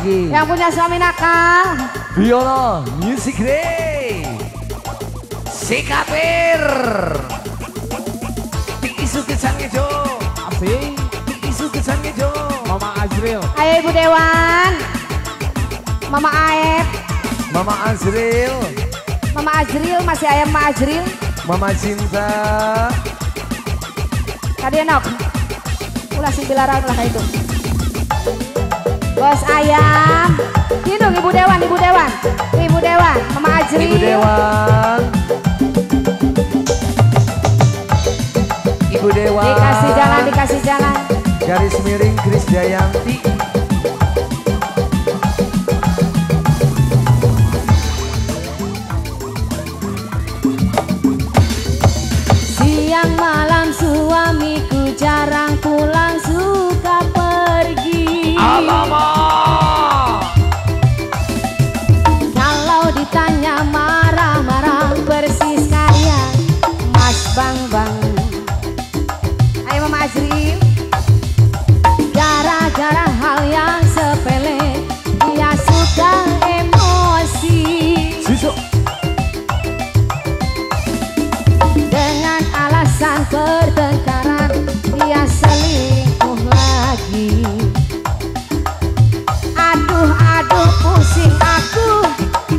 Yang punya suami nakal. Viola Music Day. Sikapir. Isu kesannya Jo. Asik. Isu kesannya Jo. Mama Azril. Ayo Ibu Dewan. Mama Aep. Mama Azril. Mama Azril, masih ayam Mama Azril. Mama Cinta. Tadi enak. Ulah sing dilarang lah itu. Bos ayam. Hidung Ibu Dewan, Ibu Dewan. Ibu Dewan, Mama Azril. Ibu Dewan. Ibu Dewan. Dikasih jalan, dikasih jalan. Garis miring Kris Dayanti. Siang malam suamiku jarang pulang, suka pergi. Alamak. Kalau ditanya marah-marah, persis kayak Mas Bang Bang. Ayo Mama Azril. Gara-gara hal yang sepele, dia suka emosi. Sisok. Dengan alasan pertengkaran, dia selingkuh lagi. Aduh, aduh, pusing aku,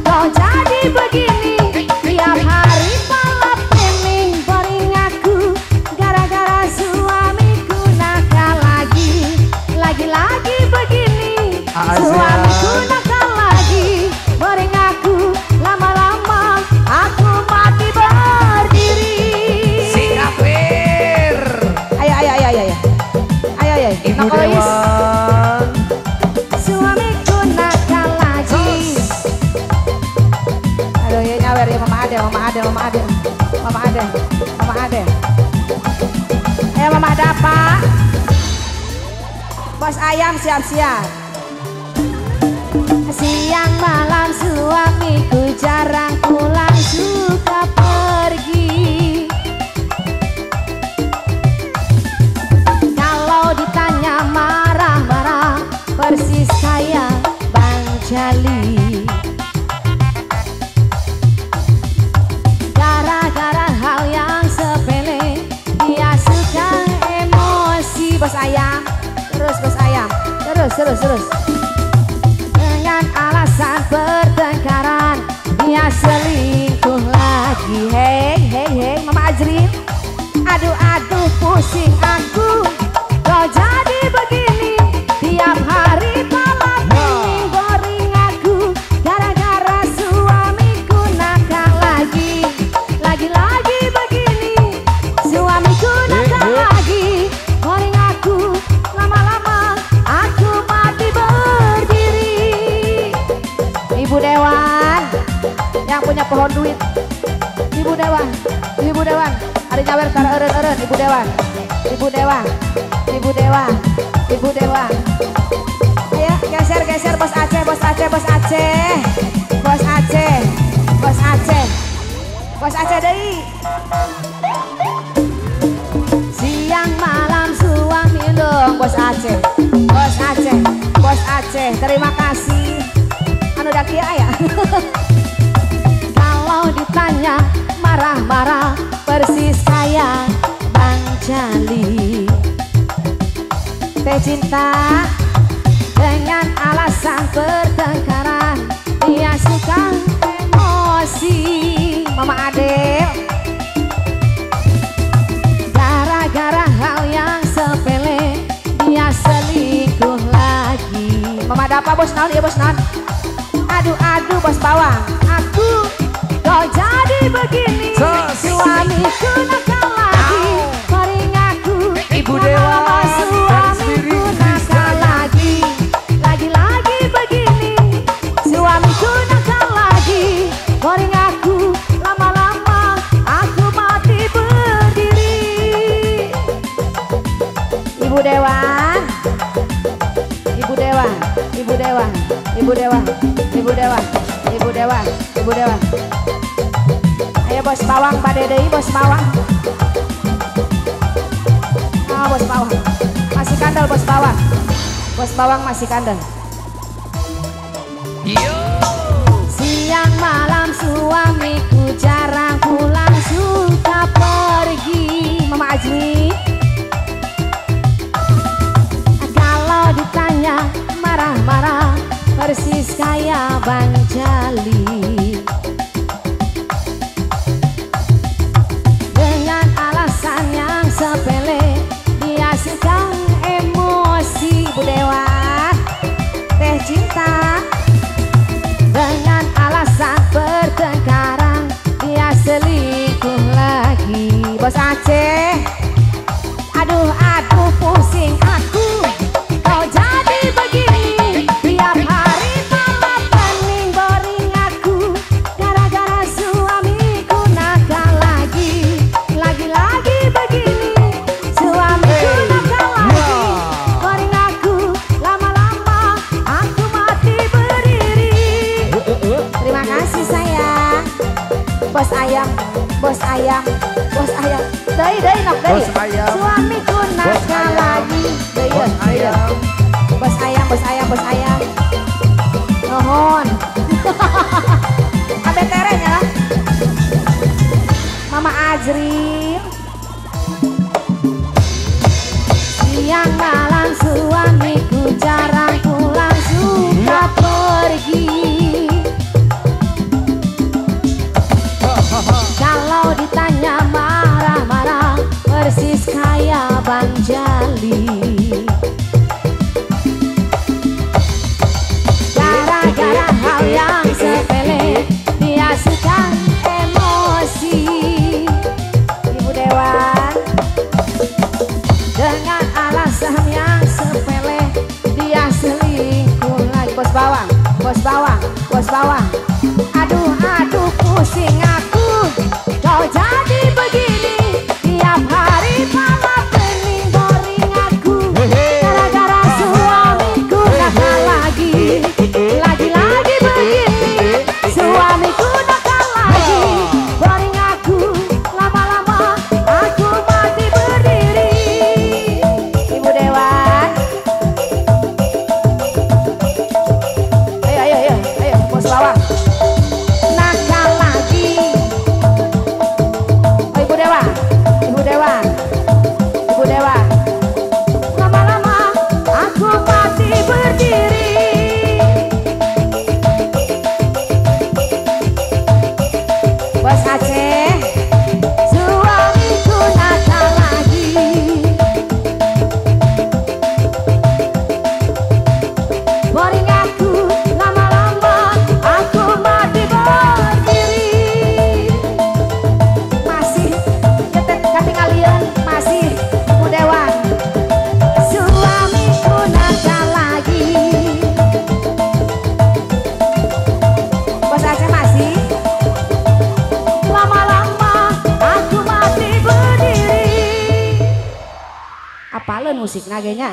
kok jadi begini. Tiap hari malam ini boring aku, gara-gara suamiku nakal lagi. Lagi-lagi begini, suamiku nakal lagi. Boring aku, lama-lama aku mati berdiri. Sikapir. Ayo, ayo, ayo, ayo, ayo, ayo, Ibu Nakois. Dewan. Suamiku nakal lagi. Aduh ya nyawer ya Mama Ade, Mama Ade, Mama Ade, Mama Ade, Mama Ade. Ayo Mama Ade apa? Bos ayam siap-siap. Siang malam suamiku jarang pulang, suka pergi. Kalau ditanya marah-marah, persis kayak Bang Jali. Gara-gara hal yang sepele, dia suka emosi. Bos ayam, terus bos ayam, terus. Dengan alasan pertengkaran, dia selingkuh lagi. Hei, Mama Azril. Aduh, aduh, pusing aku, kok jadi begini. Tiap hari malam ini boring aku, gara-gara suamiku nakal lagi. Lagi-lagi begini, suamiku nakal lagi. Boring aku, lama-lama aku mati berdiri. Ibu Dewan, yang punya pohon duit. Ibu Dewan, Ibu Dewan. Ada nyawer cara eren-eren. Ibu Dewan, Ibu Dewan, Ibu Dewan, Ibu Dewan. Ayo geser Bos Aceh, Bos Aceh, Bos Aceh, Bos Aceh, Bos Aceh, Bos Aceh deui. Siang malam suami dong Bos Aceh, Bos Aceh, Bos Aceh. Terima kasih. Anu dak kieu aya. Kalau ditanya marah-marah, persis kayak Bang Jali. Teh cinta. Dengan alasan pertengkaran, dia suka emosi. Mama Adel. Gara-gara hal yang sepele, dia selingkuh lagi. Mama ada apa bos naon ya bos naon? Aduh, aduh bos bawang, aku kok jadi begini. Suamiku nakal lagi, boring aku. Ibu Dewa, suamiku nakal lagi. Lagi-lagi begini, suamiku nakal lagi. Boring aku, lama-lama aku mati berdiri. Ibu Dewan, Ibu Dewan, Ibu Dewan, Ibu Dewan, Ibu Dewan, Ibu Dewan, Ibu Dewan. Ayo bos bawang pada deui bos bawang. Bos bawang masih kandel bos bawang. Bos bawang masih kandel. Yo. Siang malam suamiku jarang pulang, suka pergi. Mama Azmi. Kalau ditanya marah-marah, persis kayak Bang Jali. Dengan alasan yang sepele, dia sedang emosi. Bu Dewa, teh cinta. Dengan alasan pertengkaran, dia selingkuh lagi. Bos Aceh, aduh pusing aku, kau jadi begini. Tiap hari malah pening boring aku, gara-gara suamiku nakal lagi. Lagi-lagi begini, suamiku nakal lagi. Boring aku, lama-lama aku mati berdiri. Terima kasih sayang. Bos ayam, bos ayam, bos ayam. Dei nok dei. Bos ayam. Suamiku nakal lagi. Dei Bos ayam. Bos ayam, bos ayam, bos ayam. Nuhun. Abe terenya. Mama Azril. Siang malam suamiku jarang pulang, suka pergi. Kalau ditanya marah-marah, persis kayak Bang Jali. Gara-gara hal yang sepele, dia suka emosi. Ibu Dewan, dengan alasan yang sepele, dia selingkuh lagi. Bos bawang, bos bawang, bos bawang. Aduh pusing aku, kau jadi begini. Tiap hari malah pening boring aku, gara-gara suamiku nakal lagi. Lagi-lagi begini, suamiku nakal lagi. Boring aku, lama-lama aku mati berdiri. Ibu Dewan, ayo bos bawang. Nakal lagi. Oh, Ibu Dewan, Ibu Dewan, Ibu Dewan. Lama-lama aku mati berdiri. Bos Aceh, suamiku nakal lagi. Boring aku, lama-lama aku mati berdiri. Masih ketinggalan, masih Ibu Dewan. Suamiku nakal lagi. Bos Aceh masih. Lama-lama aku mati berdiri. Apalun musik nagenya.